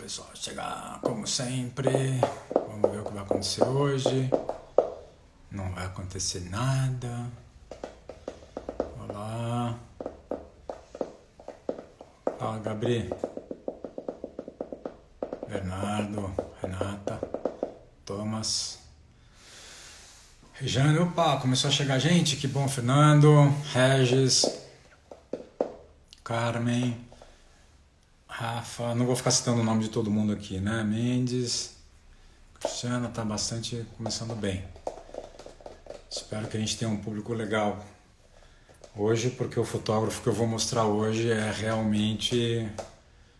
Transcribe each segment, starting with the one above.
pessoal, chegar como sempre. Vamos ver o que vai acontecer hoje. Não vai acontecer nada. Olá. Fala, Gabriel. Bernardo, Renata, Thomas, Rejane. Opa, começou a chegar gente, que bom. Fernando, Regis, Carmen, Rafa, não vou ficar citando o nome de todo mundo aqui, né? Mendes, Cristiana, tá bastante começando bem. Espero que a gente tenha um público legal hoje, porque o fotógrafo que eu vou mostrar hoje é realmente...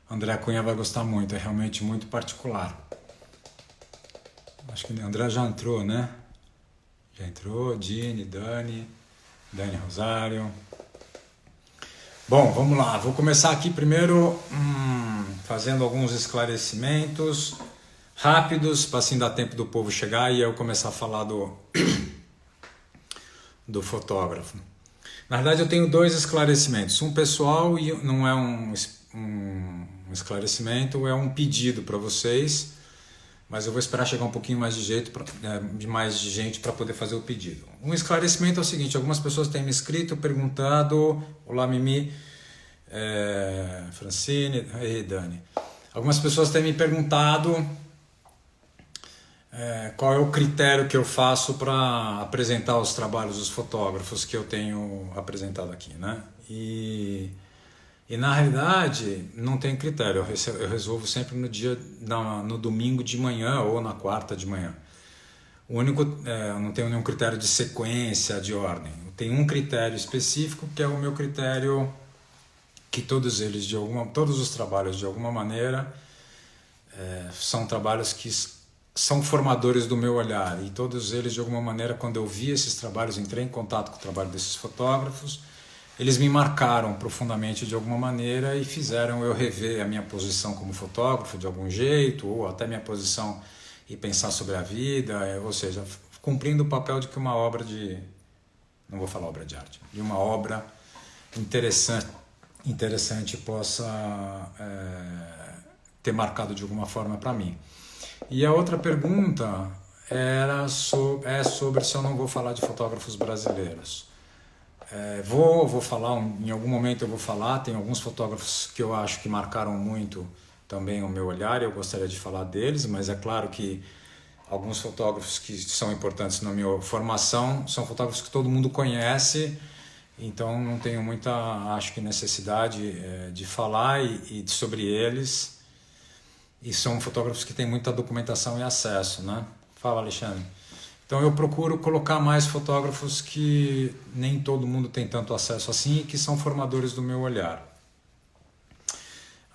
André Cunha vai gostar muito, é realmente muito particular. Acho que o André já entrou, né? Já entrou, Dini, Dani Rosário. Bom, vamos lá, vou começar aqui primeiro fazendo alguns esclarecimentos rápidos, para assim dar tempo do povo chegar e eu começar a falar do fotógrafo. Na verdade eu tenho dois esclarecimentos, um pessoal e não é um esclarecimento, é um pedido para vocês, mas eu vou esperar chegar um pouquinho mais de gente para poder fazer o pedido. Um esclarecimento é o seguinte: algumas pessoas têm me escrito perguntado, olá Mimi, Francine e Dani, algumas pessoas têm me perguntado qual é o critério que eu faço para apresentar os trabalhos dos fotógrafos que eu tenho apresentado aqui, né? E na realidade não tem critério, eu resolvo sempre no domingo de manhã ou na quarta de manhã. O único, eu não tenho nenhum critério de sequência, de ordem. Eu tenho um critério específico que é o meu critério que todos os trabalhos de alguma maneira são trabalhos que são formadores do meu olhar, e todos eles de alguma maneira, quando eu vi esses trabalhos, entrei em contato com o trabalho desses fotógrafos, eles me marcaram profundamente de alguma maneira e fizeram eu rever a minha posição como fotógrafo de algum jeito, ou até minha posição e pensar sobre a vida, ou seja, cumprindo o papel de que uma obra não vou falar obra de arte, de uma obra interessante possa ter marcado de alguma forma para mim. E a outra pergunta é sobre se eu não vou falar de fotógrafos brasileiros. Vou falar, em algum momento eu vou falar, tem alguns fotógrafos que eu acho que marcaram muito também o meu olhar, eu gostaria de falar deles, mas é claro que alguns fotógrafos que são importantes na minha formação são fotógrafos que todo mundo conhece, então não tenho muita, acho que, necessidade de falar sobre eles, e são fotógrafos que têm muita documentação e acesso, né? Fala, Alexandre. Então eu procuro colocar mais fotógrafos que nem todo mundo tem tanto acesso assim e que são formadores do meu olhar.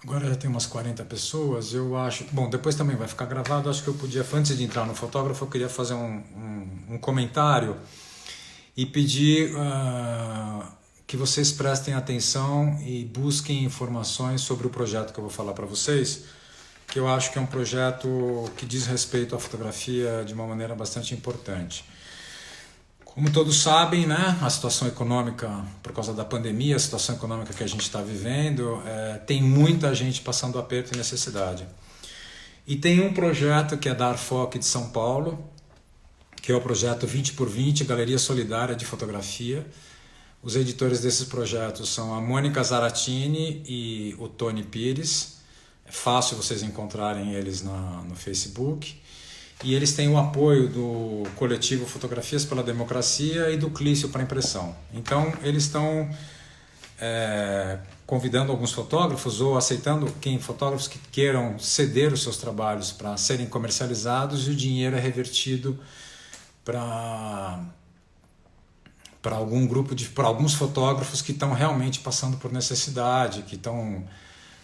Agora já tem umas 40 pessoas, eu acho... Bom, depois também vai ficar gravado, acho que eu podia, antes de entrar no fotógrafo, eu queria fazer um comentário e pedir que vocês prestem atenção e busquem informações sobre o projeto que eu vou falar para vocês, que eu acho que é um projeto que diz respeito à fotografia de uma maneira bastante importante. Como todos sabem, né, a situação econômica, por causa da pandemia, a situação econômica que a gente está vivendo, tem muita gente passando aperto e necessidade. E tem um projeto que é da Arfoc de São Paulo, que é o projeto 20x20, Galeria Solidária de Fotografia. Os editores desses projetos são a Mônica Zaratini e o Tony Pires. É fácil vocês encontrarem eles no Facebook. E eles têm o apoio do coletivo Fotografias pela Democracia e do Clício para Impressão. Então, eles estão convidando alguns fotógrafos ou aceitando fotógrafos que queiram ceder os seus trabalhos para serem comercializados, e o dinheiro é revertido para alguns fotógrafos que estão realmente passando por necessidade, que estão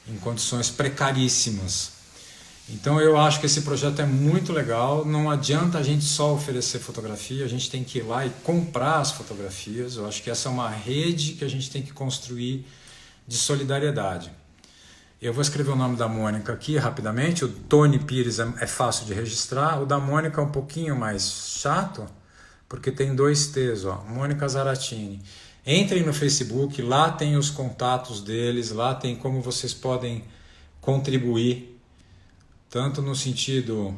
em condições precaríssimas. Então eu acho que esse projeto é muito legal. Não adianta a gente só oferecer fotografia, a gente tem que ir lá e comprar as fotografias. Eu acho que essa é uma rede que a gente tem que construir de solidariedade. Eu vou escrever o nome da Mônica aqui rapidamente. O Tony Pires é fácil de registrar, o da Mônica é um pouquinho mais chato, porque tem 2 T's, ó, Mônica Zaratini. Entrem no Facebook, lá tem os contatos deles, lá tem como vocês podem contribuir tanto no sentido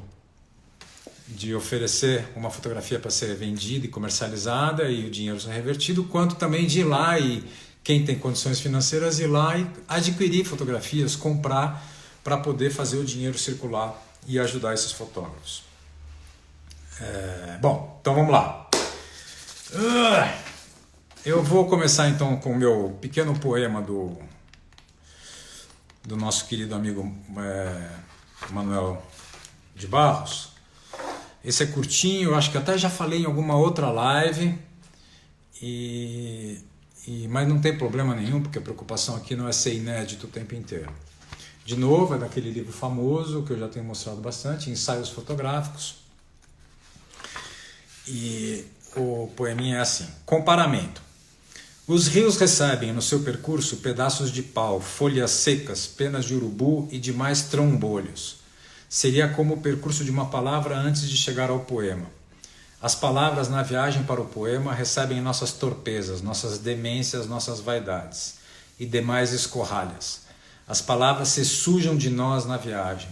de oferecer uma fotografia para ser vendida e comercializada e o dinheiro ser revertido, quanto também de ir lá e quem tem condições financeiras ir lá e adquirir fotografias, comprar para poder fazer o dinheiro circular e ajudar esses fotógrafos. Bom, então vamos lá. Eu vou começar então com o meu pequeno poema do nosso querido amigo Manuel de Barros. Esse é curtinho, eu acho que até já falei em alguma outra live, mas não tem problema nenhum, porque a preocupação aqui não é ser inédito o tempo inteiro. De novo, é daquele livro famoso que eu já tenho mostrado bastante, Ensaios Fotográficos. E o poeminha é assim: comparamento. Os rios recebem no seu percurso pedaços de pau, folhas secas, penas de urubu e demais trombolhos. Seria como o percurso de uma palavra antes de chegar ao poema. As palavras na viagem para o poema recebem nossas torpezas, nossas demências, nossas vaidades e demais escorralhas. As palavras se sujam de nós na viagem,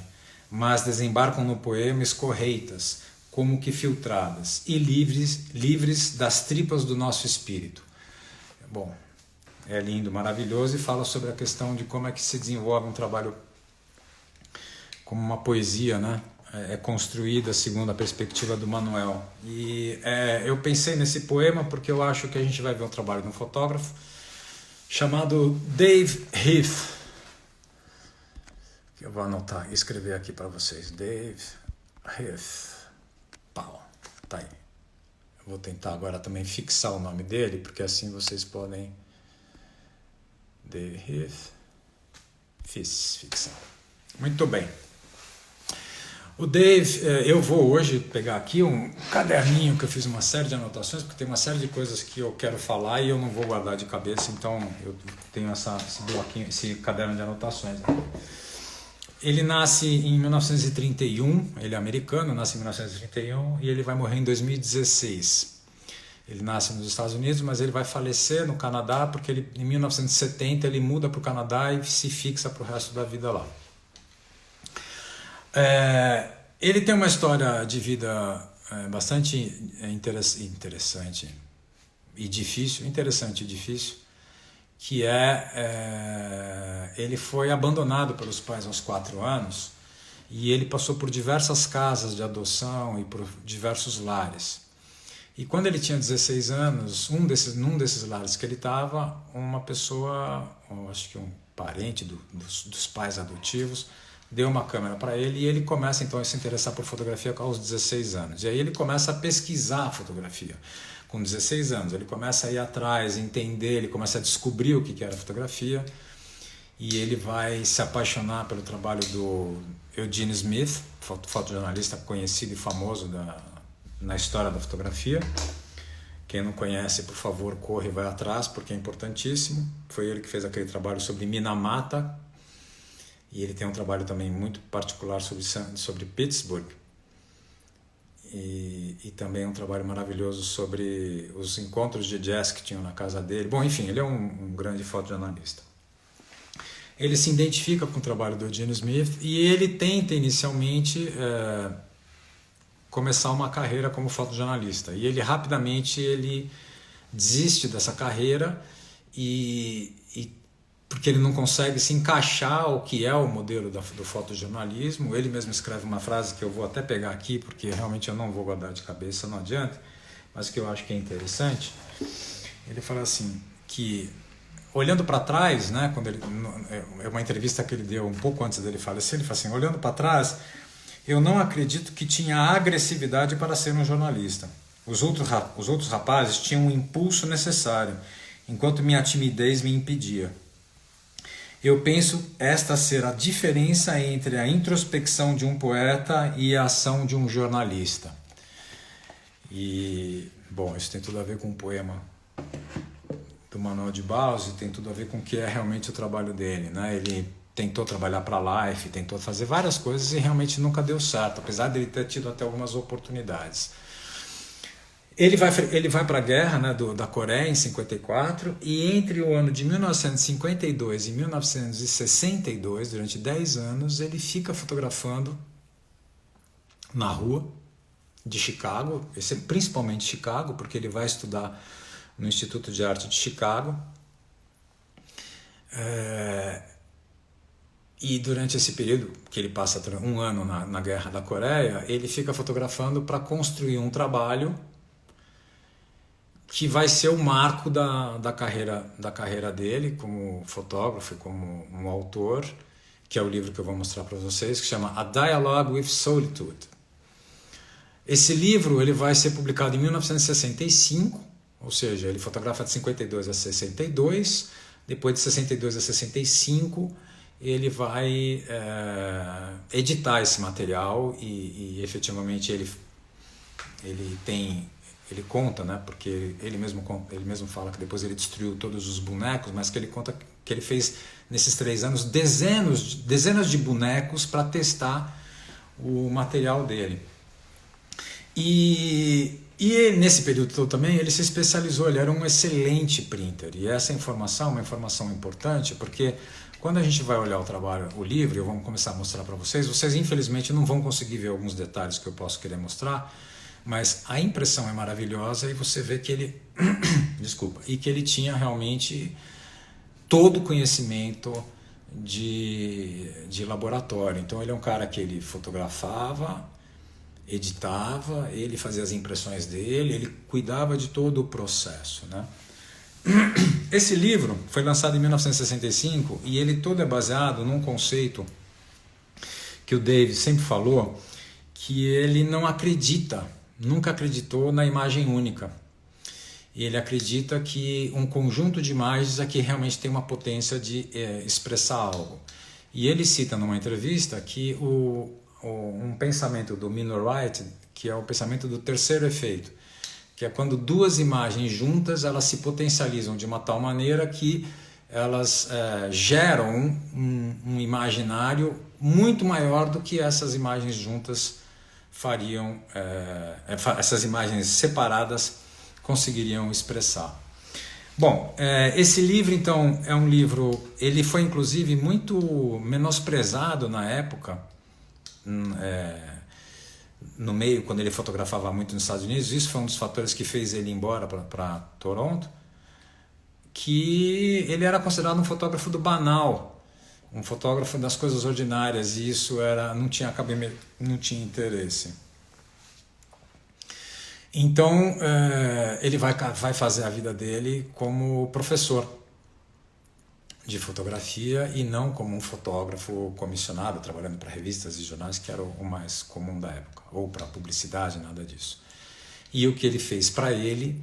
mas desembarcam no poema escorreitas, como que filtradas, e livres das tripas do nosso espírito. Bom, é lindo, maravilhoso, e fala sobre a questão de como é que se desenvolve um trabalho como uma poesia, né? É construída segundo a perspectiva do Manuel. E eu pensei nesse poema porque eu acho que a gente vai ver um trabalho de um fotógrafo chamado Dave Heath. Eu vou anotar e escrever aqui para vocês. Dave Heath. Pau. Tá aí. Eu vou tentar agora também fixar o nome dele, porque assim vocês podem... Dave Heath. Fixar. Muito bem. O Dave, eu vou hoje pegar aqui um caderninho que eu fiz uma série de anotações, porque tem uma série de coisas que eu quero falar e eu não vou guardar de cabeça, então eu tenho esse bloquinho, esse caderno de anotações. Ele nasce em 1931, ele é americano, nasce em 1931 e ele vai morrer em 2016. Ele nasce nos Estados Unidos, mas ele vai falecer no Canadá, porque em 1970 ele muda para o Canadá e se fixa para o resto da vida lá. Ele tem uma história de vida bastante interessante e difícil, que ele foi abandonado pelos pais aos 4 anos e ele passou por diversas casas de adoção e por diversos lares. E quando ele tinha 16 anos, num desses lares que ele estava, uma pessoa, acho que um parente dos pais adotivos, deu uma câmera para ele e ele começa então a se interessar por fotografia aos 16 anos. E aí ele começa a pesquisar a fotografia. Com 16 anos, ele começa a ir atrás, entender, ele começa a descobrir o que era fotografia e ele vai se apaixonar pelo trabalho do Eugene Smith, fotojornalista conhecido e famoso na história da fotografia. Quem não conhece, por favor, corre e vai atrás, porque é importantíssimo. Foi ele que fez aquele trabalho sobre Minamata, e ele tem um trabalho também muito particular sobre Pittsburgh, e também um trabalho maravilhoso sobre os encontros de jazz que tinham na casa dele. Bom, enfim, ele é um grande fotojornalista. Ele se identifica com o trabalho do Eugene Smith e ele tenta inicialmente começar uma carreira como fotojornalista. E ele rapidamente desiste dessa carreira porque ele não consegue se encaixar ao que é o modelo do fotojornalismo. Ele mesmo escreve uma frase que eu vou até pegar aqui, porque realmente eu não vou guardar de cabeça, não adianta, mas que eu acho que é interessante. Ele fala assim, que olhando para trás, né, é uma entrevista que ele deu um pouco antes dele falecer, ele fala assim: olhando para trás, eu não acredito que tinha agressividade para ser um jornalista. Os outros rapazes tinham o impulso necessário, enquanto minha timidez me impedia. Eu penso esta ser a diferença entre a introspecção de um poeta e a ação de um jornalista. E, bom, isso tem tudo a ver com o poema do Manuel de Barros e tem tudo a ver com o que é realmente o trabalho dele, né? Ele tentou trabalhar para a Life, tentou fazer várias coisas e realmente nunca deu certo, apesar dele ter tido até algumas oportunidades. Ele vai para a guerra, né, da Coreia em 54, e entre o ano de 1952 e 1962, durante 10 anos, ele fica fotografando na rua de Chicago, principalmente Chicago, porque ele vai estudar no Instituto de Arte de Chicago. E durante esse período, que ele passa um ano na Guerra da Coreia, ele fica fotografando para construir um trabalho que vai ser o marco da carreira dele como fotógrafo, como um autor, que é o livro que eu vou mostrar para vocês, que chama A Dialogue with Solitude. Esse livro ele vai ser publicado em 1965, ou seja, ele fotografa de 52 a 62, depois de 62 a 65 ele vai editar esse material e efetivamente ele conta, né, porque ele mesmo fala que depois ele destruiu todos os bonecos, mas que ele conta que ele fez nesses 3 anos dezenas de bonecos para testar o material dele. E ele, nesse período todo também, ele se especializou, ele era um excelente printer. E essa informação é uma informação importante, porque quando a gente vai olhar o livro, eu vou começar a mostrar para vocês infelizmente não vão conseguir ver alguns detalhes que eu posso querer mostrar, mas a impressão é maravilhosa e você vê que ele desculpa, e que ele tinha realmente todo o conhecimento de laboratório. Então ele é um cara que ele fotografava, editava, ele fazia as impressões dele, ele cuidava de todo o processo, né? Esse livro foi lançado em 1965 e ele todo é baseado num conceito que o Dave sempre falou, que ele não acredita, nunca acreditou na imagem única. Ele acredita que um conjunto de imagens é que realmente tem uma potência de expressar algo. E ele cita numa entrevista que um pensamento do Minor Wright, que é o pensamento do terceiro efeito, que é quando duas imagens juntas elas se potencializam de uma tal maneira que elas geram um imaginário muito maior do que essas imagens juntas fariam, essas imagens separadas conseguiriam expressar. Bom, esse livro então é um livro, ele foi inclusive muito menosprezado na época, no meio, quando ele fotografava muito nos Estados Unidos. Isso foi um dos fatores que fez ele ir embora para Toronto, que ele era considerado um fotógrafo do banal, um fotógrafo das coisas ordinárias, e isso não tinha cabimento, não tinha interesse. Então ele vai fazer a vida dele como professor de fotografia e não como um fotógrafo comissionado, trabalhando para revistas e jornais, que era o mais comum da época, ou para publicidade, nada disso. E o que ele fez para ele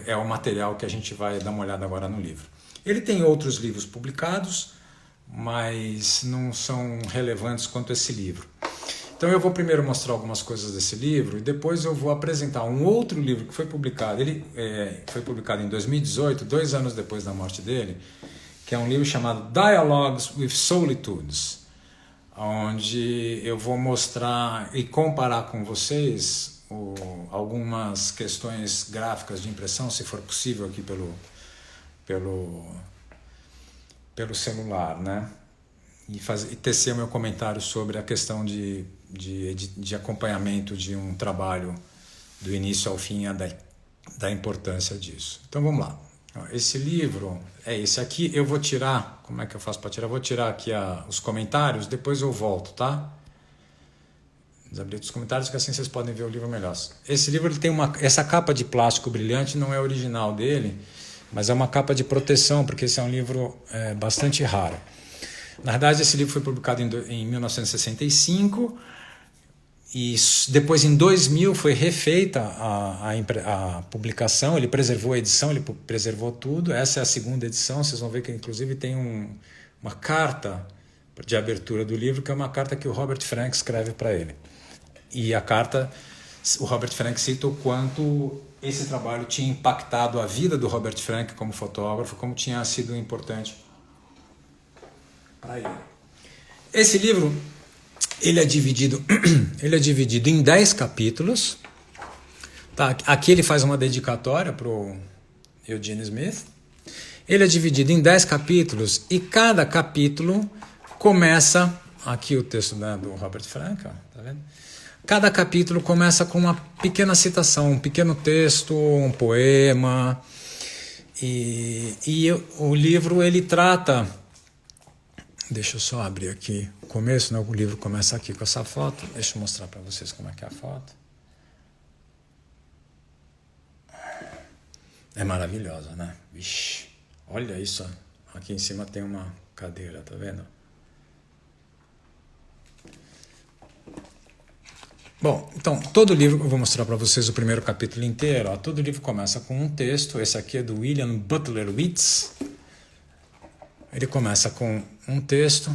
é o material que a gente vai dar uma olhada agora no livro. Ele tem outros livros publicados, mas não são relevantes quanto esse livro. Então eu vou primeiro mostrar algumas coisas desse livro e depois eu vou apresentar um outro livro que foi publicado. Ele foi publicado em 2018, 2 anos depois da morte dele, que é um livro chamado Dialogues with Solitudes, onde eu vou mostrar e comparar com vocês algumas questões gráficas de impressão, se for possível aqui pelo celular, né? E tecer meu comentário sobre a questão de acompanhamento de um trabalho do início ao fim, da importância disso. Então vamos lá. Esse livro é esse aqui. Eu vou tirar, como é que eu faço para tirar? Eu vou tirar aqui os comentários, depois eu volto, tá? Desabrir os comentários, que assim vocês podem ver o livro melhor. Esse livro ele tem essa capa de plástico brilhante, não é original dele, mas é uma capa de proteção, porque esse é um livro bastante raro. Na verdade, esse livro foi publicado em 1965 e depois, em 2000, foi refeita a publicação. Ele preservou a edição, ele preservou tudo. Essa é a segunda edição. Vocês vão ver que, inclusive, tem uma carta de abertura do livro, que é uma carta que o Robert Frank escreve para ele. E a carta, o Robert Frank cita o quanto esse trabalho tinha impactado a vida do Robert Frank como fotógrafo, como tinha sido importante para ele. Esse livro ele é dividido, ele é dividido em 10 capítulos. Tá? Aqui ele faz uma dedicatória para o Eugene Smith. Ele é dividido em 10 capítulos e cada capítulo começa... Aqui o texto, né, do Robert Frank, ó, tá vendo? Cada capítulo começa com uma pequena citação, um pequeno texto, um poema. E o livro, ele trata... Deixa eu só abrir aqui o começo, né? O livro começa aqui com essa foto. Deixa eu mostrar para vocês como é que é a foto. É maravilhosa, né? Vixe, olha isso. Aqui em cima tem uma cadeira, tá vendo? Bom, então, todo livro, eu vou mostrar para vocês o primeiro capítulo inteiro. Ó. Todo livro começa com um texto. Esse aqui é do William Butler Yeats. Ele começa com um texto.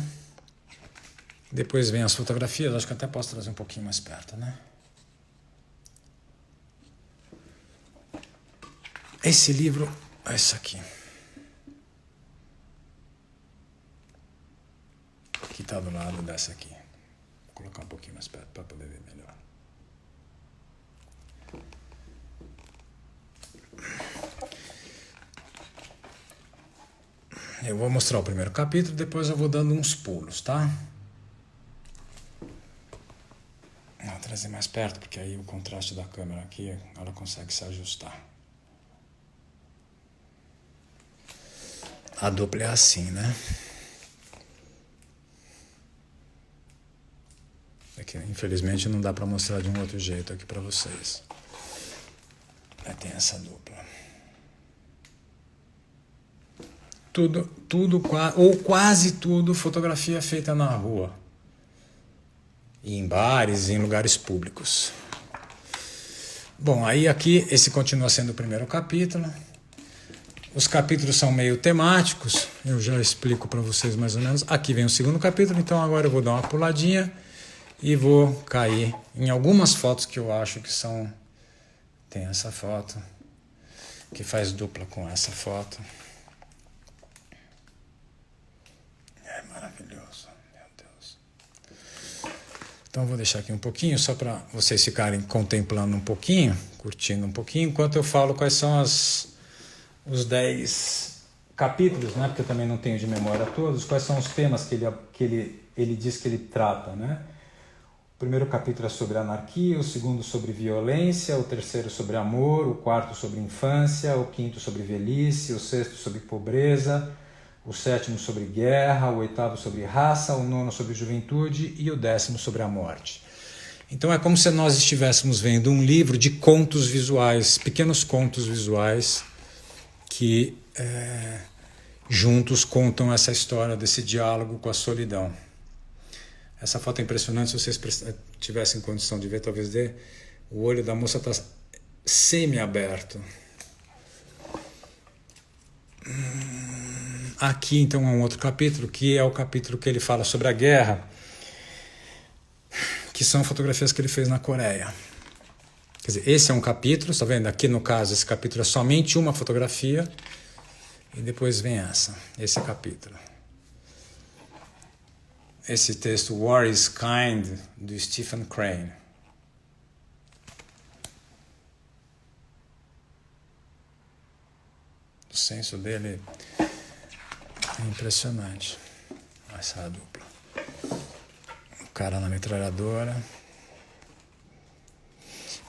Depois vem as fotografias. Acho que até posso trazer um pouquinho mais perto, né? Esse livro é esse aqui. Que está do lado dessa aqui. Vou colocar um pouquinho mais perto para poder ver melhor. Eu vou mostrar o primeiro capítulo, depois eu vou dando uns pulos, tá? Vou trazer mais perto, porque aí o contraste da câmera aqui, ela consegue se ajustar. A dupla é assim, né? É que, infelizmente não dá para mostrar de um outro jeito aqui para vocês. Tem essa dupla. Tudo, ou quase tudo, fotografia feita na rua. E em bares, em lugares públicos. Bom, aí aqui, esse continua sendo o primeiro capítulo. Os capítulos são meio temáticos, eu já explico para vocês mais ou menos. Aqui vem o segundo capítulo, então agora eu vou dar uma puladinha e vou cair em algumas fotos que eu acho que são... Tem essa foto, que faz dupla com essa foto. É maravilhoso, meu Deus. Então eu vou deixar aqui um pouquinho, só para vocês ficarem contemplando um pouquinho, curtindo um pouquinho, enquanto eu falo quais são os 10 capítulos, né? Porque eu também não tenho de memória todos, quais são os temas que ele diz que ele trata, né? O primeiro capítulo é sobre anarquia, o segundo sobre violência, o terceiro sobre amor, o quarto sobre infância, o quinto sobre velhice, o sexto sobre pobreza, o sétimo sobre guerra, o oitavo sobre raça, o nono sobre juventude e o 10º sobre a morte. Então é como se nós estivéssemos vendo um livro de contos visuais, pequenos contos visuais que juntos contam essa história desse diálogo com a solidão. Essa foto é impressionante, se vocês tivessem condição de ver, talvez dê. O olho da moça está semi-aberto. Aqui, então, é um outro capítulo, que é o capítulo que ele fala sobre a guerra, que são fotografias que ele fez na Coreia. Quer dizer, esse é um capítulo, está vendo? Aqui, no caso, esse capítulo é somente uma fotografia, e depois vem esse capítulo. Esse texto, War is Kind, do Stephen Crane. O senso dele é impressionante. Essa é a dupla. O cara na metralhadora.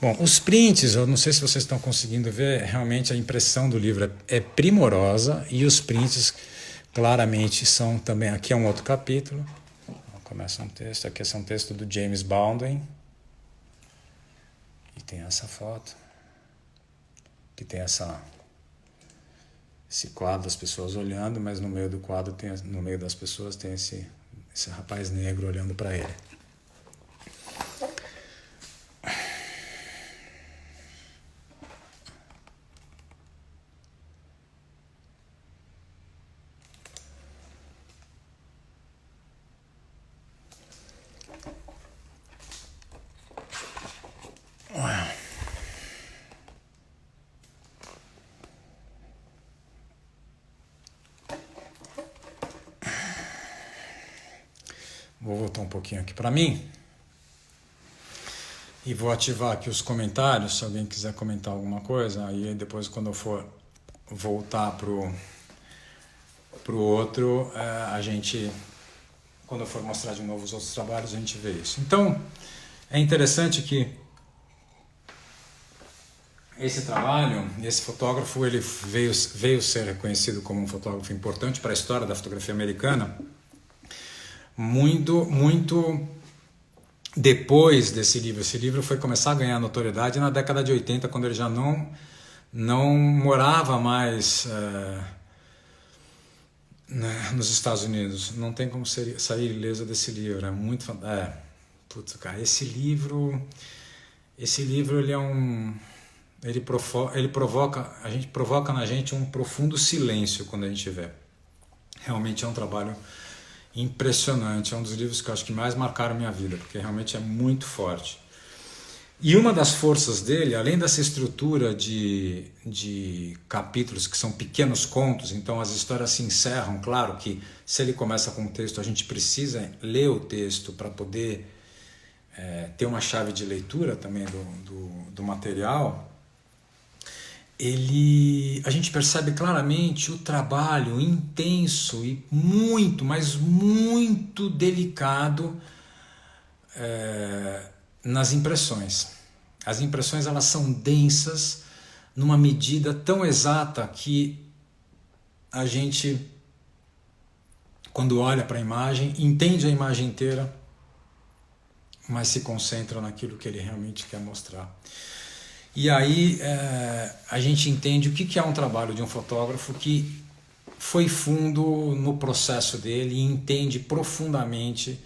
Bom, os prints, eu não sei se vocês estão conseguindo ver, realmente a impressão do livro é primorosa e os prints claramente são também... Aqui é um outro capítulo. Começa um texto, aqui é um texto do James Baldwin. E tem essa foto. Que tem esse quadro das pessoas olhando, mas no meio do quadro, no meio das pessoas, tem esse rapaz negro olhando para ele. Vou voltar um pouquinho aqui para mim e vou ativar aqui os comentários, se alguém quiser comentar alguma coisa, aí depois quando eu for voltar pro outro, a gente, quando eu for mostrar de novo os outros trabalhos, a gente vê isso. Então, é interessante que esse trabalho, esse fotógrafo, ele veio ser reconhecido como um fotógrafo importante para a história da fotografia americana, muito depois desse livro. Esse livro foi começar a ganhar notoriedade na década de 80, quando ele já não morava mais nos Estados Unidos. Não tem como sair ileso desse livro. É muito putz, cara, esse livro ele é um... a gente provoca na gente um profundo silêncio quando a gente vê. Realmente é um trabalho impressionante, é um dos livros que eu acho que mais marcaram minha vida, porque realmente é muito forte. E uma das forças dele, além dessa estrutura de capítulos que são pequenos contos, então as histórias se encerram, claro que se ele começa com um texto, a gente precisa ler o texto para poder ter uma chave de leitura também do material. A gente percebe claramente o trabalho intenso e muito, mas muito delicado nas impressões. As impressões, elas são densas numa medida tão exata que a gente, quando olha para a imagem, entende a imagem inteira, mas se concentra naquilo que ele realmente quer mostrar. E aí a gente entende o que é um trabalho de um fotógrafo que foi fundo no processo dele e entende profundamente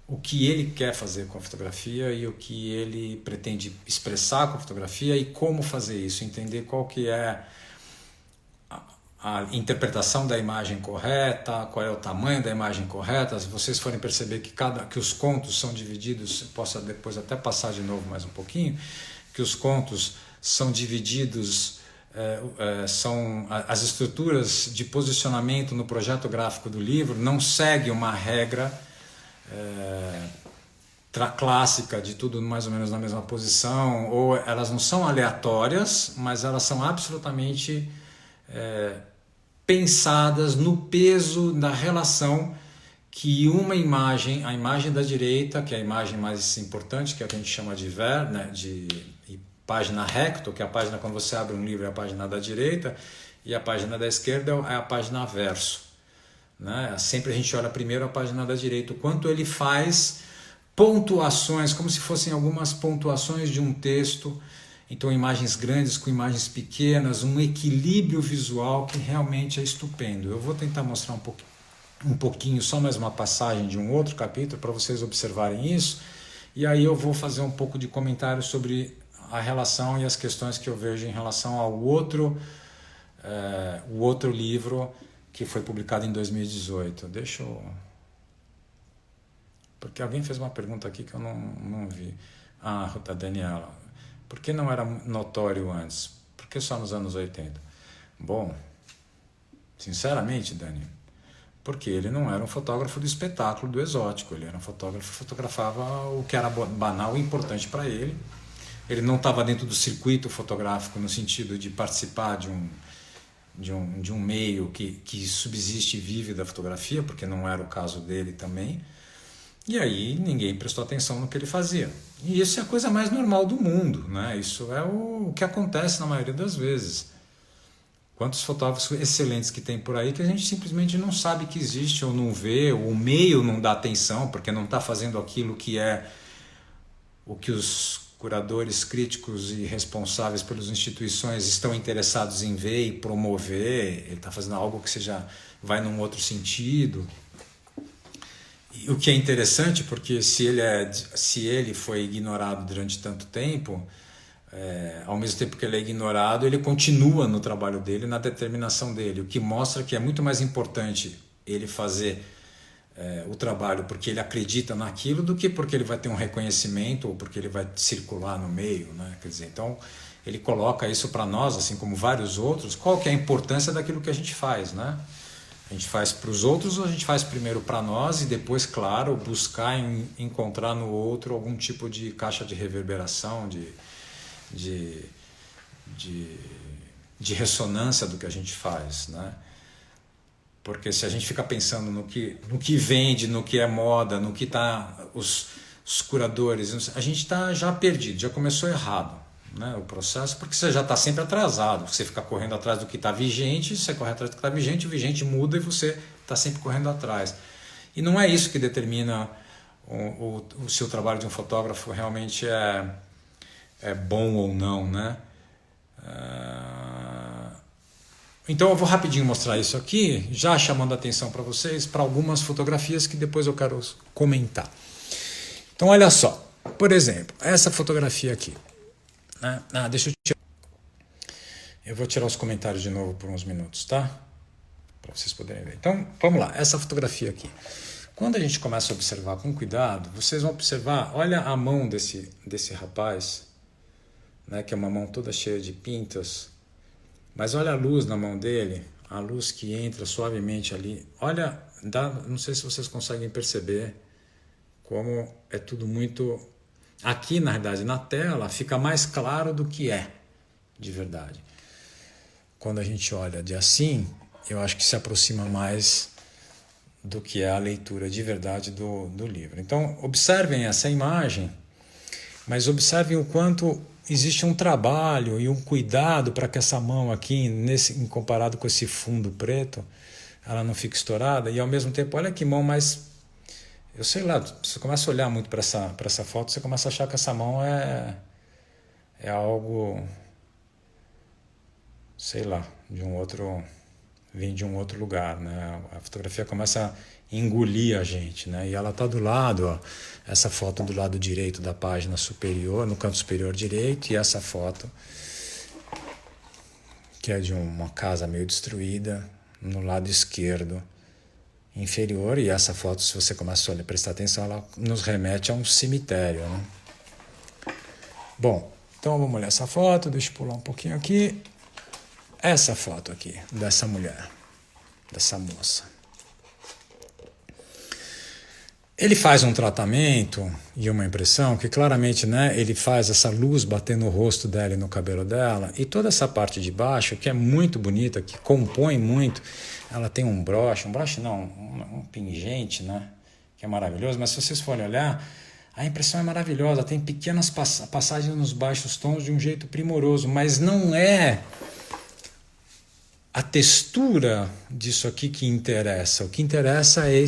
o que ele quer fazer com a fotografia e o que ele pretende expressar com a fotografia e como fazer isso, entender qual que é a interpretação da imagem correta, qual é o tamanho da imagem correta. Se vocês forem perceber que os contos são divididos, posso depois até passar de novo mais um pouquinho, que os contos são divididos, são as estruturas de posicionamento no projeto gráfico do livro não seguem uma regra clássica de tudo mais ou menos na mesma posição, ou elas não são aleatórias, mas elas são absolutamente pensadas no peso da relação que uma imagem, a imagem da direita, que é a imagem mais importante, que é a que a gente chama de página recto, que é a página quando você abre um livro, é a página da direita, e a página da esquerda é a página verso. Né? Sempre a gente olha primeiro a página da direita, o quanto ele faz pontuações, como se fossem algumas pontuações de um texto, então imagens grandes com imagens pequenas, um equilíbrio visual que realmente é estupendo. Eu vou tentar mostrar um pouquinho, só mais uma passagem de um outro capítulo para vocês observarem isso, e aí eu vou fazer um pouco de comentário sobre a relação e as questões que eu vejo em relação ao outro livro que foi publicado em 2018. Deixa eu... Porque alguém fez uma pergunta aqui que eu não vi. Da Daniela. Por que não era notório antes? Por que só nos anos 80? Bom, sinceramente, Dani, porque ele não era um fotógrafo do espetáculo, do exótico. Ele era um fotógrafo que fotografava o que era banal e importante para ele. Ele não estava dentro do circuito fotográfico no sentido de participar de um meio que subsiste e vive da fotografia, porque não era o caso dele também. E aí ninguém prestou atenção no que ele fazia. E isso é a coisa mais normal do mundo, né? Isso é o que acontece na maioria das vezes. Quantos fotógrafos excelentes que tem por aí que a gente simplesmente não sabe que existe ou não vê, ou o meio não dá atenção porque não está fazendo aquilo que é o que os curadores, críticos e responsáveis pelas instituições estão interessados em ver e promover. Ele está fazendo algo que vai num outro sentido. E o que é interessante, porque se ele foi ignorado durante tanto tempo, ao mesmo tempo que ele é ignorado, ele continua no trabalho dele, na determinação dele, o que mostra que é muito mais importante ele fazer o trabalho porque ele acredita naquilo do que porque ele vai ter um reconhecimento ou porque ele vai circular no meio, né? Quer dizer, então ele coloca isso para nós, assim como vários outros, qual que é a importância daquilo que a gente faz, né? A gente faz para os outros ou a gente faz primeiro para nós e depois, claro, buscar encontrar no outro algum tipo de caixa de reverberação, de, de, de ressonância do que a gente faz, né? Porque se a gente fica pensando no que vende, no que é moda, no que está os curadores, a gente está já perdido, já começou errado, né, o processo, porque você já está sempre atrasado. Você fica correndo atrás do que está vigente, você corre atrás do que está vigente, o vigente muda e você está sempre correndo atrás. E não é isso que determina o seu trabalho de um fotógrafo realmente é bom ou não, né? Então eu vou rapidinho mostrar isso aqui, já chamando a atenção para vocês para algumas fotografias que depois eu quero comentar. Então olha só, por exemplo, essa fotografia aqui, né? Deixa eu tirar. Eu vou tirar os comentários de novo por uns minutos, tá? Para vocês poderem ver. Então vamos lá, essa fotografia aqui. Quando a gente começa a observar com cuidado, vocês vão observar, olha a mão desse rapaz, né? Que é uma mão toda cheia de pintas. Mas olha a luz na mão dele, a luz que entra suavemente ali. Olha, não sei se vocês conseguem perceber como é tudo muito... Aqui, na verdade, na tela, fica mais claro do que é, de verdade. Quando a gente olha de assim, eu acho que se aproxima mais do que é a leitura de verdade do livro. Então, observem essa imagem, mas observem o quanto... existe um trabalho e um cuidado para que essa mão aqui, comparado com esse fundo preto, ela não fique estourada. E ao mesmo tempo, olha que mão mais... Eu sei lá, você começa a olhar muito para essa foto, você começa a achar que essa mão é algo, sei lá, vem de um outro lugar, né? A fotografia começa a engolir a gente, né? E ela está do lado, ó, essa foto do lado direito da página superior, no canto superior direito, e essa foto que é de uma casa meio destruída no lado esquerdo inferior. E essa foto, se você começa a prestar atenção, ela nos remete a um cemitério, né? Bom, então vamos olhar essa foto, deixa eu pular um pouquinho aqui. Essa foto aqui, dessa mulher, dessa moça. Ele faz um tratamento e uma impressão que claramente, né, ele faz essa luz bater no rosto dela e no cabelo dela, e toda essa parte de baixo, que é muito bonita, que compõe muito, ela tem um broche não, um pingente, né, que é maravilhoso, mas se vocês forem olhar, a impressão é maravilhosa, tem pequenas passagens nos baixos tons de um jeito primoroso, mas não é a textura disso aqui que interessa. O que interessa é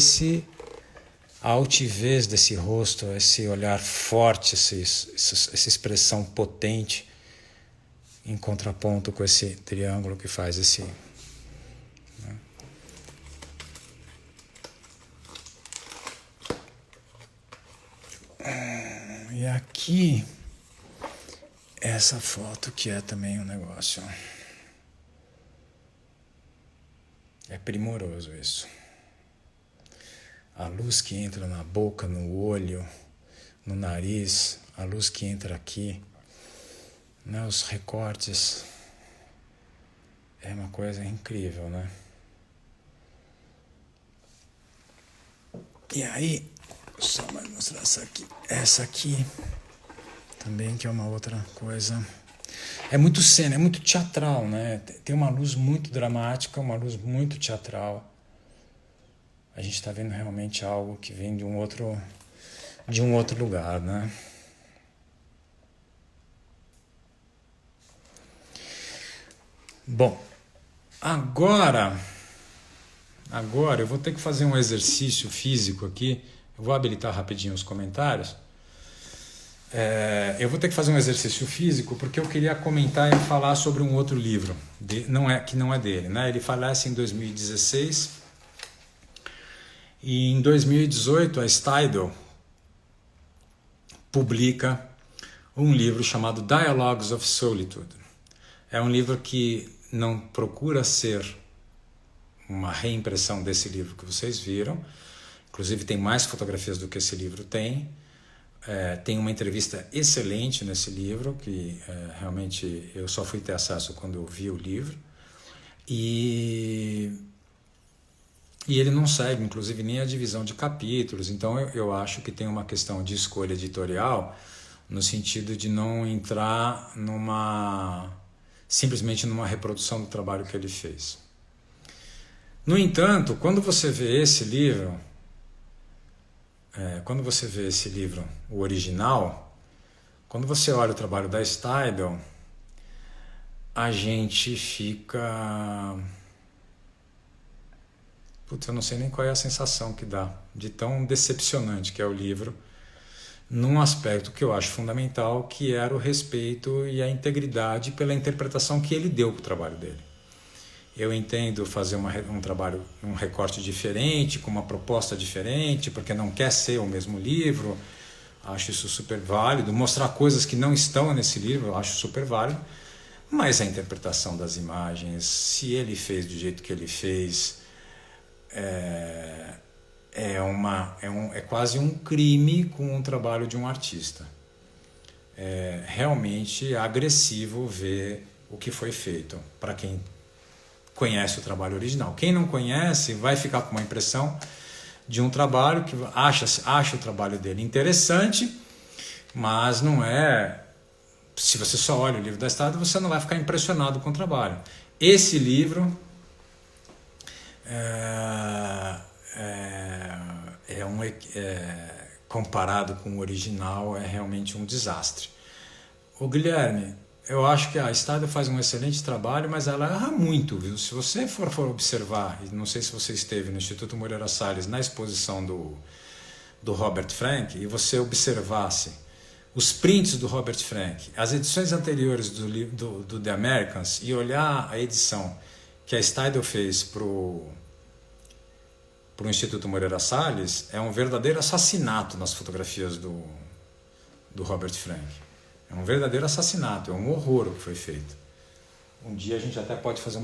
a altivez desse rosto, esse olhar forte, essa expressão potente, em contraponto com esse triângulo que faz esse... né? E aqui, essa foto que é também um negócio... É primoroso isso. A luz que entra na boca, no olho, no nariz, a luz que entra aqui, né, os recortes, é uma coisa incrível, né? E aí, só mais mostrar essa aqui também, que é uma outra coisa. É muito cena, é muito teatral, né? Tem uma luz muito dramática, uma luz muito teatral. A gente está vendo realmente algo que vem de um outro lugar, né? Bom, agora eu vou ter que fazer um exercício físico aqui. Eu vou habilitar rapidinho os comentários. Eu vou ter que fazer um exercício físico porque eu queria comentar e falar sobre um outro livro, que não é dele, né? Ele falece em 2016 e em 2018 a Stidel publica um livro chamado Dialogues of Solitude. É um livro que não procura ser uma reimpressão desse livro que vocês viram, inclusive tem mais fotografias do que esse livro tem. Tem uma entrevista excelente nesse livro, que realmente eu só fui ter acesso quando eu vi o livro. E E ele não segue, inclusive, nem a divisão de capítulos. Então eu acho que tem uma questão de escolha editorial no sentido de não entrar simplesmente numa reprodução do trabalho que ele fez. No entanto, quando você vê esse livro, o original, quando você olha o trabalho da Steidl, a gente fica... Putz, eu não sei nem qual é a sensação que dá de tão decepcionante que é o livro, num aspecto que eu acho fundamental, que era o respeito e a integridade pela interpretação que ele deu para o trabalho dele. Eu entendo fazer um trabalho, um recorte diferente, com uma proposta diferente, porque não quer ser o mesmo livro, acho isso super válido. Mostrar coisas que não estão nesse livro, eu acho super válido. Mas a interpretação das imagens, se ele fez do jeito que ele fez, é quase um crime com o trabalho de um artista. É realmente agressivo ver o que foi feito para quem conhece o trabalho original. Quem não conhece vai ficar com uma impressão de um trabalho que acha o trabalho dele interessante, mas não é... Se você só olha o livro da Steidl, você não vai ficar impressionado com o trabalho. Esse livro comparado com o original, é realmente um desastre. O Guilherme, eu acho que a Steidl faz um excelente trabalho, mas ela erra muito, viu? Se você for observar, e não sei se você esteve no Instituto Moreira Salles na exposição do Robert Frank, e você observasse os prints do Robert Frank, as edições anteriores do The Americans, e olhar a edição que a Steidl fez para o Instituto Moreira Salles, é um verdadeiro assassinato nas fotografias do Robert Frank. É um verdadeiro assassinato, é um horror o que foi feito. Um dia a gente até pode fazer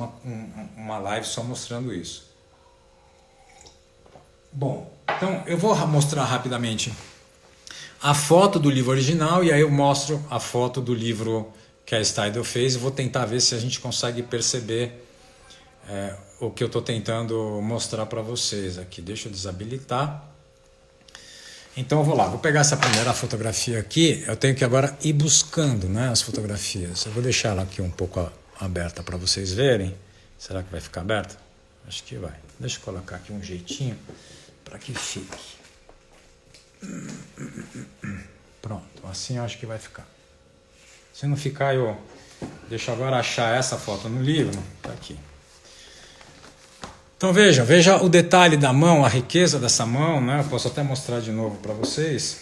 uma live só mostrando isso. Bom, então eu vou mostrar rapidamente a foto do livro original e aí eu mostro a foto do livro que a Steidl fez e vou tentar ver se a gente consegue perceber o que eu estou tentando mostrar para vocês aqui. Deixa eu desabilitar. Então eu vou lá, vou pegar essa primeira fotografia aqui, eu tenho que agora ir buscando, né, as fotografias. Eu vou deixar ela aqui um pouco aberta para vocês verem. Será que vai ficar aberta? Acho que vai. Deixa eu colocar aqui um jeitinho para que fique. Pronto, assim eu acho que vai ficar. Se não ficar, eu deixo agora achar essa foto no livro. Tá aqui. Então veja o detalhe da mão, a riqueza dessa mão, né? Eu posso até mostrar de novo para vocês.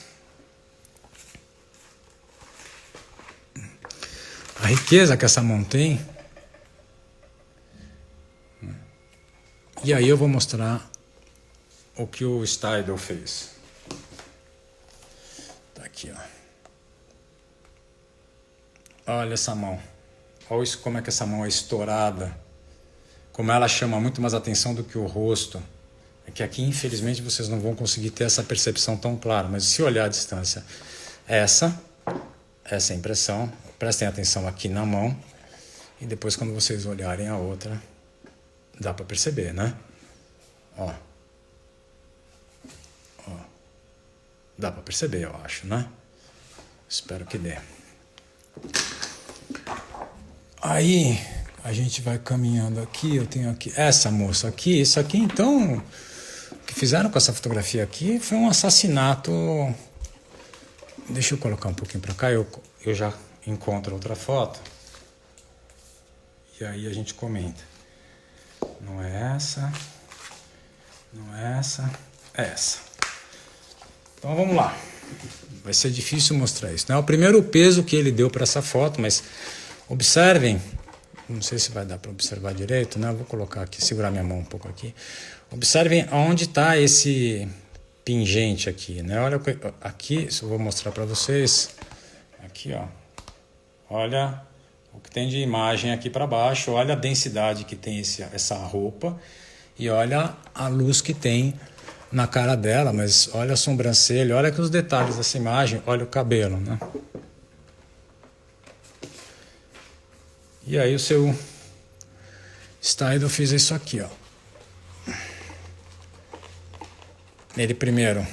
A riqueza que essa mão tem. E aí eu vou mostrar o que o Steidl fez. Tá aqui, ó. Olha essa mão. Olha isso, como é que essa mão é estourada. Como ela chama muito mais atenção do que o rosto. É que aqui, infelizmente, vocês não vão conseguir ter essa percepção tão clara. Mas se olhar à distância, essa é a impressão. Prestem atenção aqui na mão. E depois, quando vocês olharem a outra, dá para perceber, né? Ó. Dá para perceber, eu acho, né? Espero que dê. Aí a gente vai caminhando aqui. Eu tenho aqui essa moça aqui. Isso aqui, então, o que fizeram com essa fotografia aqui foi um assassinato. Deixa eu colocar um pouquinho para cá. Eu já encontro outra foto. E aí a gente comenta. Não é essa. Não é essa. É essa. Então vamos lá. Vai ser difícil mostrar isso. Não é o primeiro peso que ele deu para essa foto, mas observem. Não sei se vai dar para observar direito, né? Eu vou colocar aqui, segurar minha mão um pouco aqui. Observem onde está esse pingente aqui, né? Olha aqui, isso eu vou mostrar para vocês. Aqui, ó. Olha o que tem de imagem aqui para baixo. Olha a densidade que tem essa roupa e olha a luz que tem na cara dela. Mas olha a sobrancelha, olha aqui os detalhes dessa imagem. Olha o cabelo, né? E aí o seu Steidl fez isso aqui, ó. Ele primeiro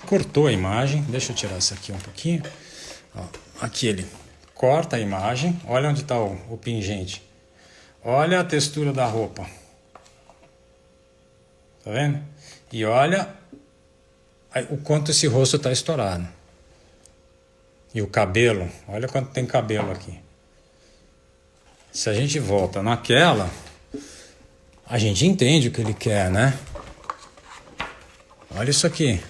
cortou a imagem, deixa eu tirar isso aqui um pouquinho. Ó, aqui ele corta a imagem, olha onde está o pingente. Olha a textura da roupa. Tá vendo? E olha o quanto esse rosto está estourado. E o cabelo, olha quanto tem cabelo aqui. Se a gente volta naquela, a gente entende o que ele quer, né? Olha isso aqui.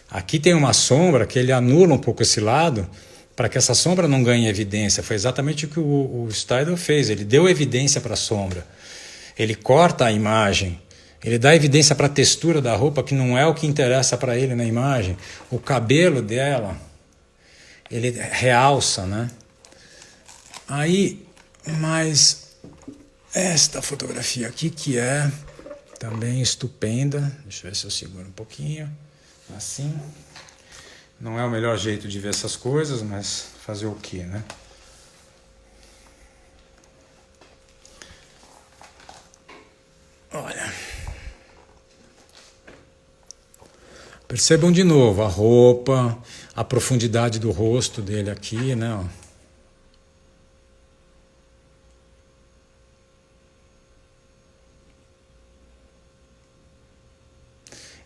Aqui tem uma sombra que ele anula um pouco esse lado para que essa sombra não ganhe evidência. Foi exatamente o que o Steidl fez. Ele deu evidência para a sombra. Ele corta a imagem. Ele dá evidência para a textura da roupa, que não é o que interessa para ele na imagem. O cabelo dela, ele realça, né? Aí, mas esta fotografia aqui, que é também estupenda. Deixa eu ver se eu seguro um pouquinho. Assim. Não é o melhor jeito de ver essas coisas, mas fazer o quê, né? Olha. Percebam de novo a roupa, a profundidade do rosto dele aqui, né? Ó.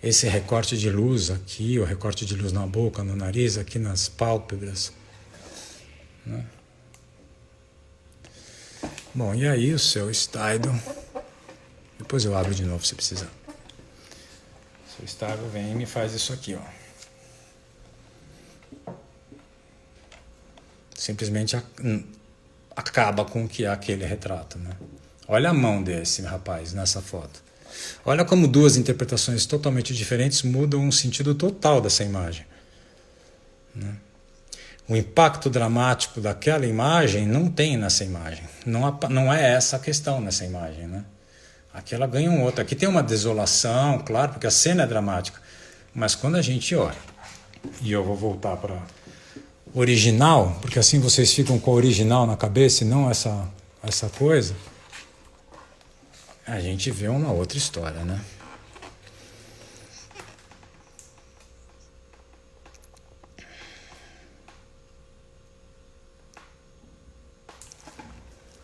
Esse recorte de luz aqui, o recorte de luz na boca, no nariz, aqui nas pálpebras, né? Bom, e aí o seu Steidl, depois eu abro de novo se precisar. O seu Steidl vem e me faz isso aqui, ó. Simplesmente acaba com o que é aquele retrato, né? Olha a mão desse rapaz nessa foto. Olha como duas interpretações totalmente diferentes mudam o sentido total dessa imagem, né? O impacto dramático daquela imagem não tem nessa imagem. Não é essa a questão nessa imagem, né? Aqui ela ganha um outro. Aqui tem uma desolação, claro, porque a cena é dramática. Mas quando a gente olha, e eu vou voltar para original, porque assim vocês ficam com o original na cabeça e não essa coisa, a gente vê uma outra história, né?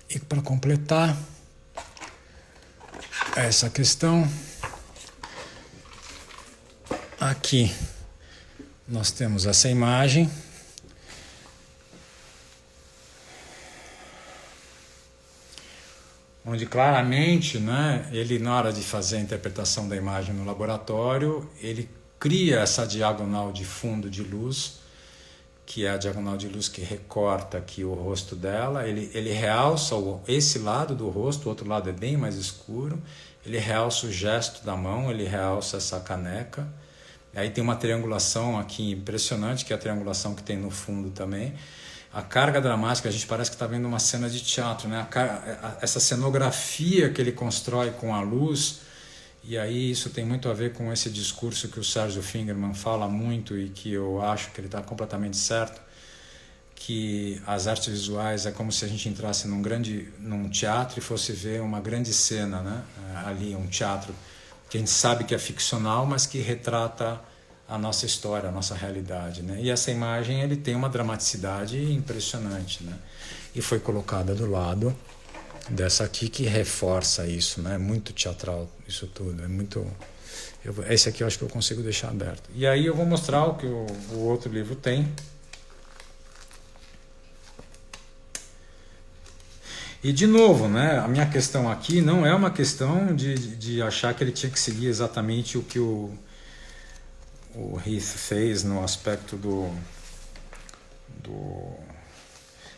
E para completar essa questão, aqui nós temos essa imagem. Onde claramente, né, ele na hora de fazer a interpretação da imagem no laboratório, ele cria essa diagonal de fundo de luz, que é a diagonal de luz que recorta aqui o rosto dela. Ele realça esse lado do rosto, o outro lado é bem mais escuro. Ele realça o gesto da mão, ele realça essa caneca. Aí tem uma triangulação aqui impressionante, que é a triangulação que tem no fundo também. A carga dramática, a gente parece que está vendo uma cena de teatro, né? Essa cenografia que ele constrói com a luz, e aí isso tem muito a ver com esse discurso que o Sérgio Fingerman fala muito e que eu acho que ele está completamente certo, que as artes visuais é como se a gente entrasse num teatro e fosse ver uma grande cena, né? Ali, um teatro que a gente sabe que é ficcional, mas que retrata a nossa história, a nossa realidade, né? E essa imagem ele tem uma dramaticidade impressionante, né? E foi colocada do lado dessa aqui que reforça isso, né? É muito teatral isso tudo, é muito. Esse aqui eu acho que eu consigo deixar aberto. E aí eu vou mostrar o que o outro livro tem. E de novo, né? A minha questão aqui não é uma questão de achar que ele tinha que seguir exatamente o que o Heath fez no aspecto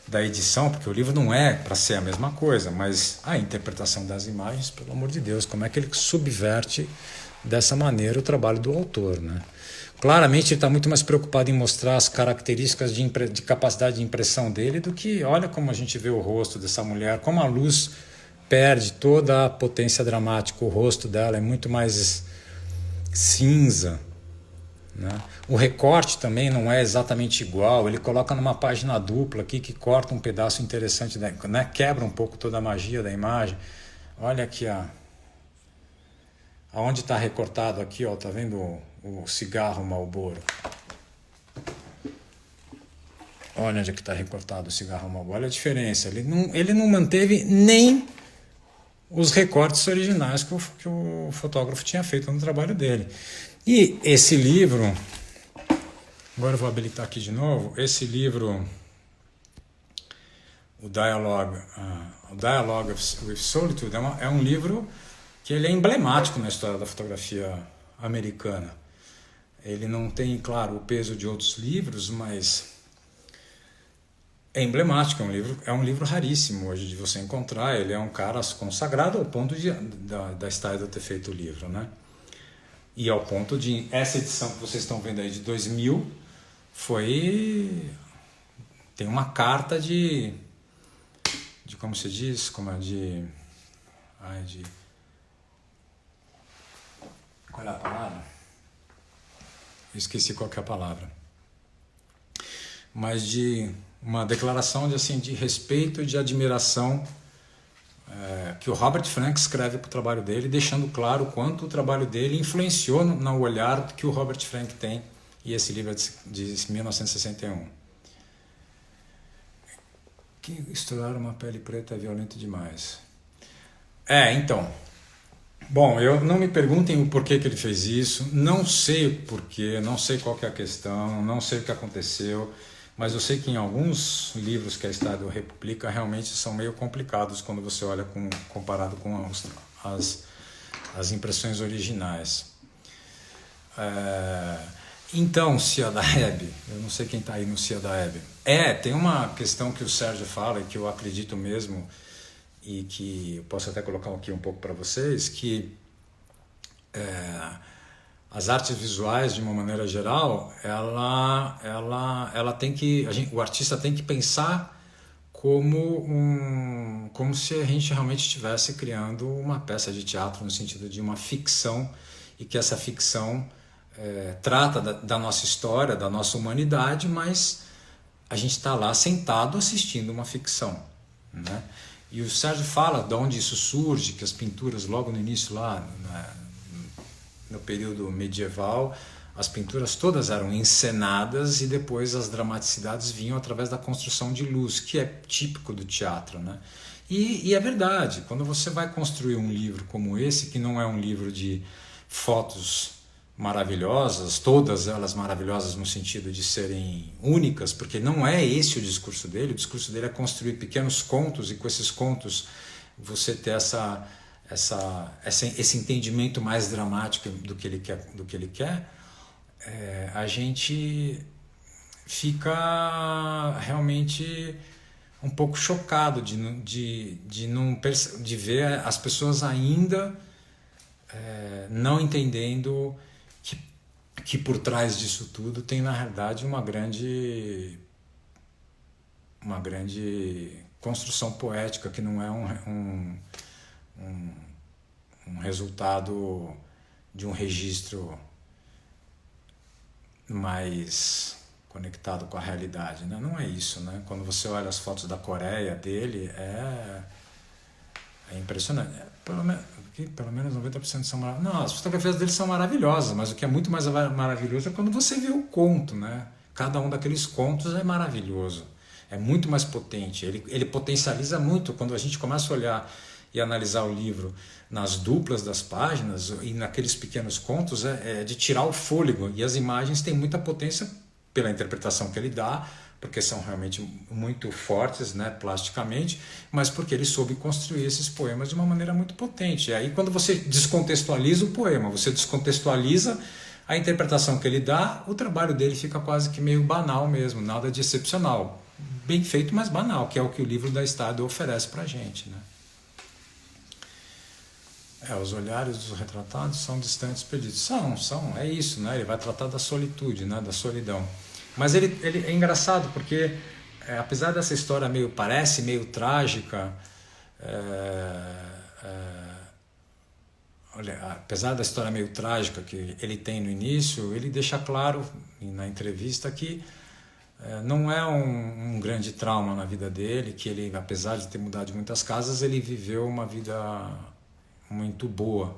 da edição, porque o livro não é para ser a mesma coisa, mas a interpretação das imagens, pelo amor de Deus, como é que ele subverte dessa maneira o trabalho do autor, né? Claramente ele está muito mais preocupado em mostrar as características de capacidade de impressão dele do que, olha como a gente vê o rosto dessa mulher, como a luz perde toda a potência dramática, o rosto dela é muito mais cinza, né? O recorte também não é exatamente igual, ele coloca numa página dupla aqui que corta um pedaço interessante, né? Quebra um pouco toda a magia da imagem. Olha aqui Aonde está recortado aqui, ó, tá vendo o cigarro Marlboro? Olha onde é que está recortado o cigarro Marlboro. Olha a diferença. Ele não manteve nem os recortes originais que o fotógrafo tinha feito no trabalho dele. E esse livro, agora eu vou habilitar aqui de novo, esse livro, o Dialogue with Solitude, é um livro que ele é emblemático na história da fotografia americana. Ele não tem, claro, o peso de outros livros, mas é emblemático, é um livro raríssimo hoje de você encontrar. Ele é um cara consagrado ao ponto da Steidl ter feito o livro, né? E ao ponto de, essa edição que vocês estão vendo aí de 2000, tem uma carta de como se diz, qual é a palavra? Eu esqueci qual que é a palavra. Mas de uma declaração de respeito e de admiração que o Robert Frank escreve para o trabalho dele, deixando claro o quanto o trabalho dele influenciou no olhar que o Robert Frank tem, e esse livro é de 1961. Que estourar uma pele preta é violento demais. Então... Bom, não me perguntem o porquê que ele fez isso, não sei o porquê, não sei qual que é a questão, não sei o que aconteceu, mas eu sei que em alguns livros que a Steidl republica realmente são meio complicados quando você olha comparado com as impressões originais. Então, Cia da Hebe, eu não sei quem está aí no Cia da Hebe. Tem uma questão que o Sérgio fala e que eu acredito mesmo, e que eu posso até colocar aqui um pouco para vocês, que as artes visuais, de uma maneira geral, ela tem que, o artista tem que pensar como se a gente realmente estivesse criando uma peça de teatro, no sentido de uma ficção, e que essa ficção trata da nossa história, da nossa humanidade, mas a gente está lá sentado assistindo uma ficção, né? E o Sérgio fala de onde isso surge, que as pinturas logo no início, lá no período medieval, as pinturas todas eram encenadas e depois as dramaticidades vinham através da construção de luz, que é típico do teatro, né? E é verdade, quando você vai construir um livro como esse, que não é um livro de fotos maravilhosas, todas elas maravilhosas no sentido de serem únicas, porque não é esse o discurso dele é construir pequenos contos, e com esses contos você ter esse entendimento mais dramático do que ele quer, a gente fica realmente um pouco chocado de ver as pessoas ainda não entendendo que por trás disso tudo tem, na realidade, uma grande construção poética, que não é um resultado de um registro mais conectado com a realidade, né? Não é isso, né? Quando você olha as fotos da Coreia dele, é impressionante. Pelo menos 90% são maravilhosas. Não, as fotografias dele são maravilhosas, mas o que é muito mais maravilhoso é quando você vê o conto, né? Cada um daqueles contos é maravilhoso, é muito mais potente, ele potencializa muito. Quando a gente começa a olhar e analisar o livro nas duplas das páginas e naqueles pequenos contos, é de tirar o fôlego, e as imagens têm muita potência pela interpretação que ele dá, porque são realmente muito fortes, né, plasticamente, mas porque ele soube construir esses poemas de uma maneira muito potente. E aí, quando você descontextualiza o poema, você descontextualiza a interpretação que ele dá, o trabalho dele fica quase que meio banal mesmo, nada de excepcional. Bem feito, mas banal, que é o que o livro da Steidl oferece para a gente, né? Os olhares dos retratados são distantes perdidos. É isso, né? Ele vai tratar da solitude, né, da solidão. Mas ele é engraçado porque, apesar dessa história parece meio trágica, apesar da história meio trágica que ele tem no início, ele deixa claro na entrevista que não é um grande trauma na vida dele, que ele, apesar de ter mudado de muitas casas, ele viveu uma vida muito boa,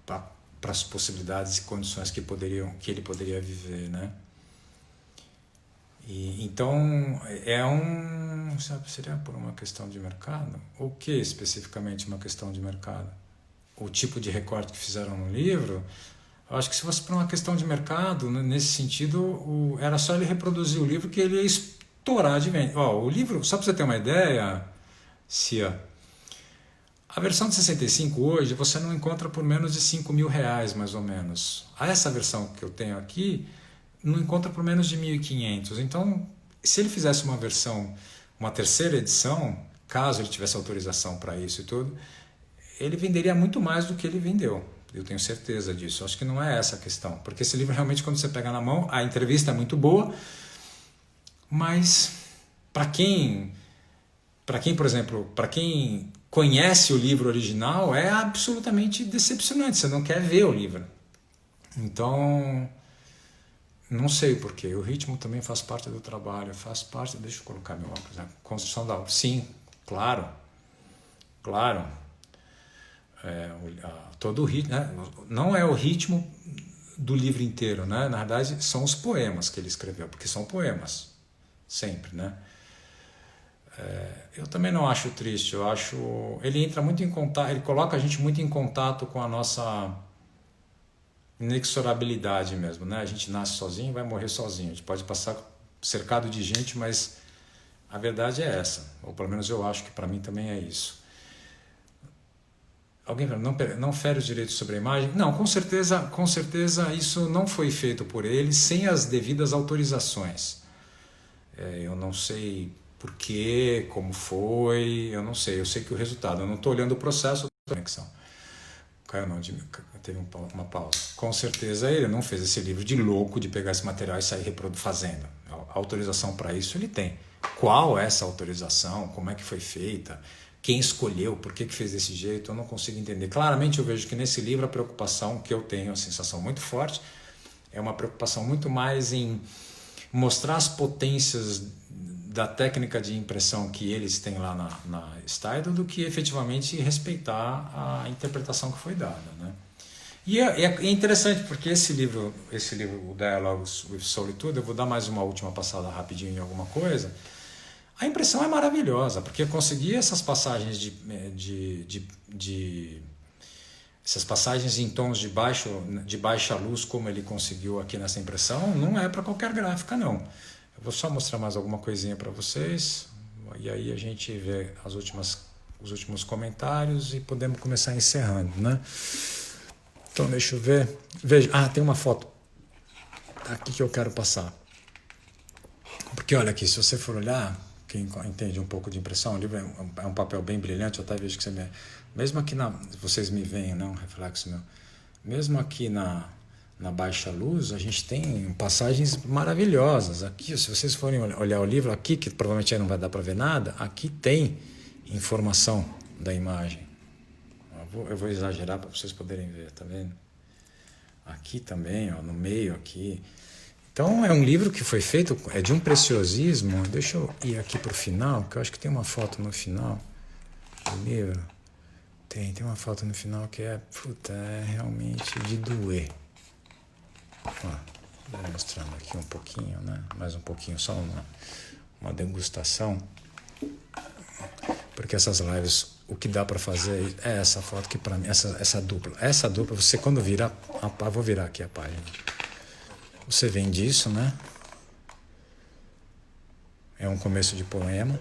para as possibilidades e condições que ele poderia viver, né? E, então, seria por uma questão de mercado? O que especificamente uma questão de mercado? O tipo de recorte que fizeram no livro? Eu acho que se fosse por uma questão de mercado, nesse sentido, era só ele reproduzir o livro que ele ia estourar de venda. O livro, só para você ter uma ideia, Cia, a versão de 65 hoje você não encontra por menos de R$5.000, mais ou menos. Essa versão que eu tenho aqui não encontra por menos de 1.500. Então, se ele fizesse uma versão, uma terceira edição, caso ele tivesse autorização para isso e tudo, ele venderia muito mais do que ele vendeu. Eu tenho certeza disso. Acho que não é essa a questão. Porque esse livro, realmente, quando você pega na mão, a entrevista é muito boa, mas para quem, por exemplo, para quem conhece o livro original, é absolutamente decepcionante. Você não quer ver o livro. Então, não sei porquê. O ritmo também faz parte do trabalho, faz parte... Deixa eu colocar meu óculos. A construção da... Sim, claro. Claro. Todo o ritmo, né? Não é o ritmo do livro inteiro, né? Na verdade, são os poemas que ele escreveu, porque são poemas, sempre, né? Eu também não acho triste. Eu acho... Ele entra muito em contato, ele coloca a gente muito em contato com a nossa inexorabilidade mesmo, né? A gente nasce sozinho e vai morrer sozinho. A gente pode passar cercado de gente, mas a verdade é essa. Ou pelo menos eu acho que para mim também é isso. Alguém fala, não fere os direitos sobre a imagem? Não, com certeza isso não foi feito por ele sem as devidas autorizações. Eu não sei porquê, como foi, eu não sei. Eu sei que o resultado, eu não estou olhando o processo da conexão. Caiu não, teve uma pausa. Com certeza ele não fez esse livro de louco de pegar esse material e sair fazendo. A autorização para isso ele tem. Qual é essa autorização? Como é que foi feita? Quem escolheu? Por que fez desse jeito? Eu não consigo entender. Claramente eu vejo que nesse livro a preocupação que eu tenho, a sensação muito forte, é uma preocupação muito mais em mostrar as potências da técnica de impressão que eles têm lá na Stidle do que efetivamente respeitar a interpretação que foi dada, né? E é interessante porque esse livro, o Dialogues with Solitude, eu vou dar mais uma última passada rapidinho em alguma coisa. A impressão é maravilhosa, porque eu consegui essas passagens essas passagens em tons de baixa luz, como ele conseguiu aqui nessa impressão, não é para qualquer gráfica, não. Eu vou só mostrar mais alguma coisinha para vocês, e aí a gente vê os últimos comentários e podemos começar encerrando, né? Então, deixa eu ver. Veja, tem uma foto aqui que eu quero passar. Porque olha aqui, se você for olhar, quem entende um pouco de impressão, o livro é um papel bem brilhante, eu até vejo que mesmo aqui vocês me veem, né, um reflexo meu, mesmo aqui na baixa luz, a gente tem passagens maravilhosas. Aqui, se vocês forem olhar o livro, aqui, que provavelmente aí não vai dar para ver nada, aqui tem informação da imagem. Eu vou exagerar para vocês poderem ver, tá vendo? Aqui também, no meio aqui. Então é um livro que foi feito, é de um preciosismo. Deixa eu ir aqui para o final, que eu acho que tem uma foto no final do livro. Tem uma foto no final que é realmente de doer. Vou mostrando aqui um pouquinho, né? Mais um pouquinho, só uma degustação. Porque essas lives, o que dá para fazer é essa foto que para mim, essa dupla. Essa dupla, você quando virar, vou virar aqui a página. Você vem disso, né? É um começo de poema.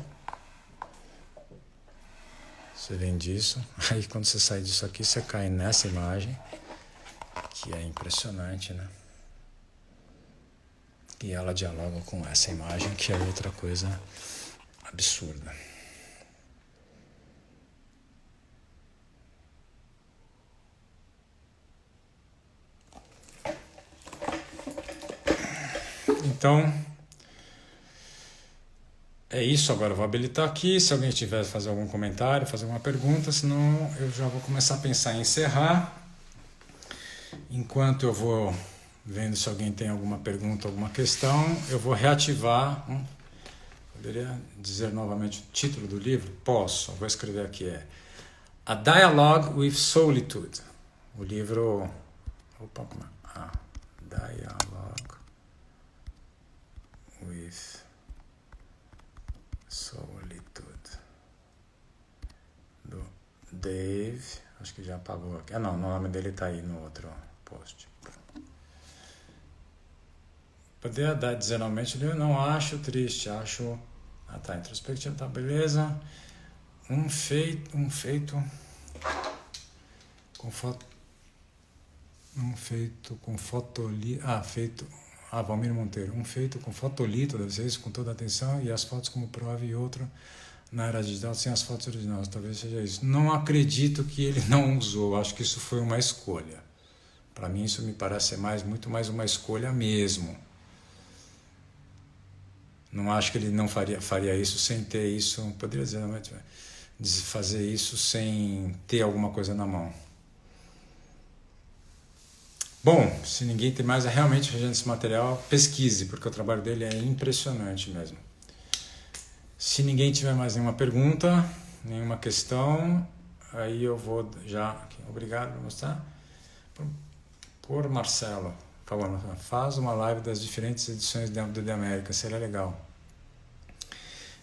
Você vem disso. Aí quando você sai disso aqui, você cai nessa imagem, que é impressionante, né? E ela dialoga com essa imagem, que é outra coisa absurda. Então, é isso. Agora eu vou habilitar aqui. Se alguém tiver fazer algum comentário, fazer alguma pergunta, senão eu já vou começar a pensar em encerrar. Enquanto eu vou vendo se alguém tem alguma pergunta, alguma questão, eu vou reativar. Poderia dizer novamente o título do livro? Posso, vou escrever aqui. A Dialogue with Solitude. O livro... Opa, como é? Dialogue with Solitude, do Dave, acho que já apagou aqui. Não, o nome dele tá aí no outro post. Poder dar dezenalmente, eu não acho triste, acho... Ah, tá, introspectiva, tá, beleza. Um feito com foto... Um feito com fotolito... Valmir Monteiro. Um feito com fotolito, deve ser isso, com toda a atenção, e as fotos como prova, e outro na era digital sem as fotos originais. Talvez seja isso. Não acredito que ele não usou, acho que isso foi uma escolha. Para mim isso me parece ser muito mais uma escolha mesmo. Não acho que ele não faria isso sem ter isso, poderia dizer, fazer isso sem ter alguma coisa na mão. Bom, se ninguém tem mais realmente reagente esse material, pesquise, porque o trabalho dele é impressionante mesmo. Se ninguém tiver mais nenhuma pergunta, nenhuma questão, aí eu vou já... Obrigado por mostrar. Por Marcelo, por favor, faz uma live das diferentes edições do The América, seria legal.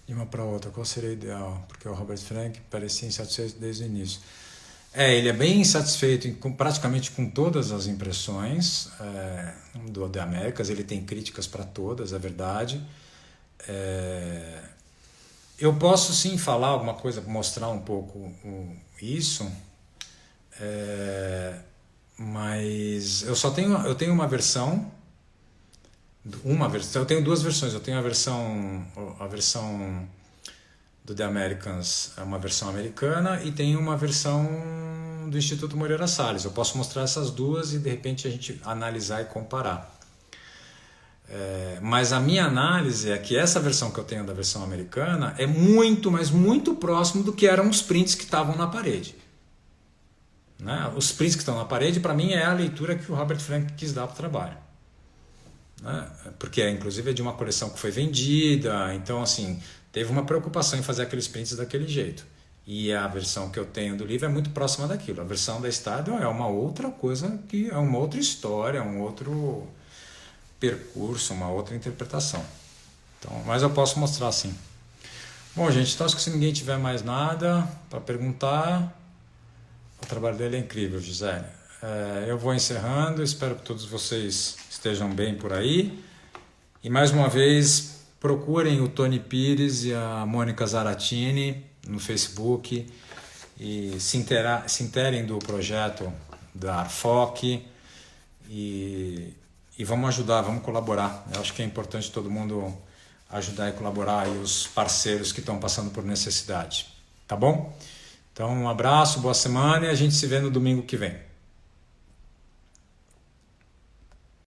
De uma para outra, qual seria ideal? Porque o Robert Frank parecia insatisfeito desde o início. Ele é bem insatisfeito praticamente com todas as impressões do The Américas, ele tem críticas para todas, é verdade. Eu posso sim falar alguma coisa, mostrar um pouco isso, mas eu tenho uma versão, eu tenho duas versões, eu tenho a versão do The Americans, é uma versão americana, e tem uma versão do Instituto Moreira Salles. Eu posso mostrar essas duas e de repente a gente analisar e comparar. Mas a minha análise é que essa versão que eu tenho da versão americana é muito, mas muito próximo do que eram os prints que estavam na parede. Né? Os prints que estão na parede, para mim, é a leitura que o Robert Frank quis dar para o trabalho. Né? Porque, inclusive, é de uma coleção que foi vendida, então, assim, teve uma preocupação em fazer aqueles prints daquele jeito. E a versão que eu tenho do livro é muito próxima daquilo. A versão da Stadio é uma outra coisa, que é uma outra história, um outro percurso, uma outra interpretação. Então, mas eu posso mostrar sim. Bom, gente, então acho que se ninguém tiver mais nada para perguntar, o trabalho dele é incrível, Gisele. Eu vou encerrando, espero que todos vocês estejam bem por aí. E mais uma vez, procurem o Tony Pires e a Mônica Zaratini no Facebook e se interem do projeto da Arfoc e vamos ajudar, vamos colaborar. Eu acho que é importante todo mundo ajudar e colaborar, e os parceiros que estão passando por necessidade. Tá bom? Então, um abraço, boa semana, e a gente se vê no domingo que vem.